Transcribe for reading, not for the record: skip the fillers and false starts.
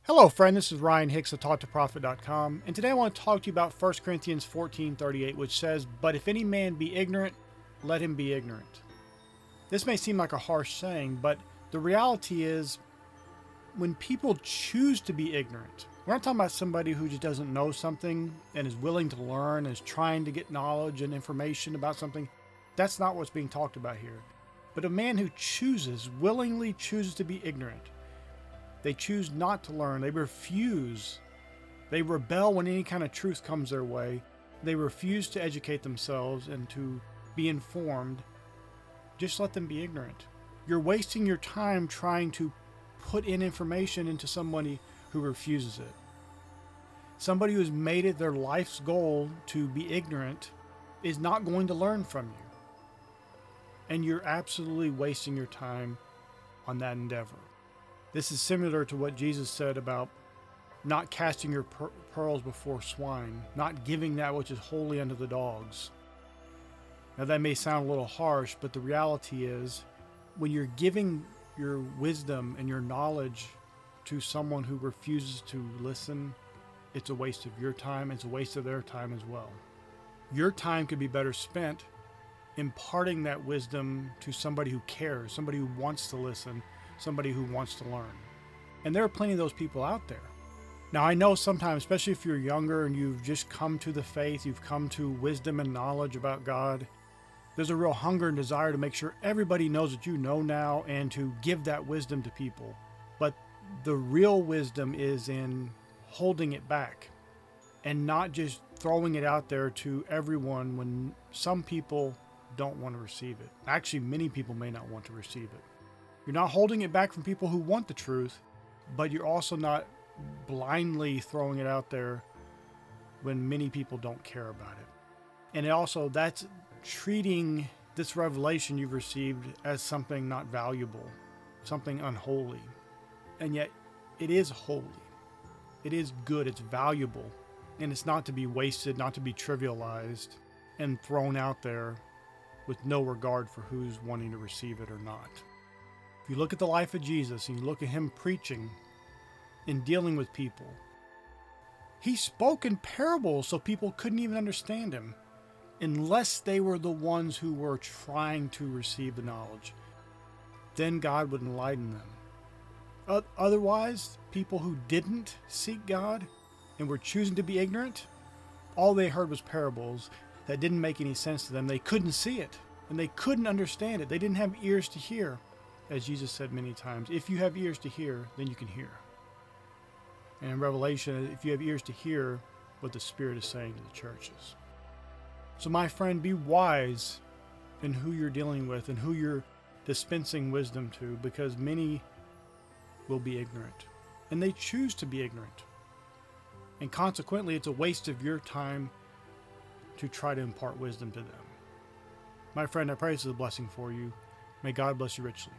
Hello friend, this is Ryan Hicks of TaughtToProfit.com, and today I want to talk to you about 1 Corinthians 14:38, which says, "But if any man be ignorant, let him be ignorant." This may seem like a harsh saying, but the reality is when people choose to be ignorant, we're not talking about somebody who just doesn't know something and is willing to learn, is trying to get knowledge and information about something. That's not what's being talked about here. But a man who willingly chooses to be ignorant. They choose not to learn. They refuse. They rebel when any kind of truth comes their way. They refuse to educate themselves and to be informed. Just let them be ignorant. You're wasting your time trying to put in information into somebody who refuses it. Somebody who's made it their life's goal to be ignorant is not going to learn from you. And you're absolutely wasting your time on that endeavor. This is similar to what Jesus said about not casting your pearls before swine, not giving that which is holy unto the dogs. Now that may sound a little harsh, but the reality is when you're giving your wisdom and your knowledge to someone who refuses to listen, it's a waste of your time. It's a waste of their time as well. Your time could be better spent imparting that wisdom to somebody who cares, somebody who wants to listen, somebody who wants to learn. And there are plenty of those people out there. Now I know sometimes, especially if you're younger and you've just come to the faith, you've come to wisdom and knowledge about God, there's a real hunger and desire to make sure everybody knows what you know now and to give that wisdom to people. But the real wisdom is in holding it back and not just throwing it out there to everyone when some people don't want to receive it. Actually, many people may not want to receive it. You're not holding it back from people who want the truth, but you're also not blindly throwing it out there when many people don't care about it. And that's treating this revelation you've received as something not valuable, something unholy. And yet it is holy. It is good. It's valuable. And it's not to be wasted, not to be trivialized and thrown out there with no regard for who's wanting to receive it or not. If you look at the life of Jesus and you look at him preaching and dealing with people, he spoke in parables so people couldn't even understand him unless they were the ones who were trying to receive the knowledge. Then God would enlighten them. Otherwise, people who didn't seek God and were choosing to be ignorant, all they heard was parables that didn't make any sense to them. They couldn't see it and they couldn't understand it. They didn't have ears to hear. As Jesus said many times, if you have ears to hear, then you can hear. And in Revelation, if you have ears to hear what the Spirit is saying to the churches. So my friend, be wise in who you're dealing with and who you're dispensing wisdom to, because many will be ignorant. And they choose to be ignorant. And consequently, it's a waste of your time to try to impart wisdom to them. My friend, I pray this is a blessing for you. May God bless you richly.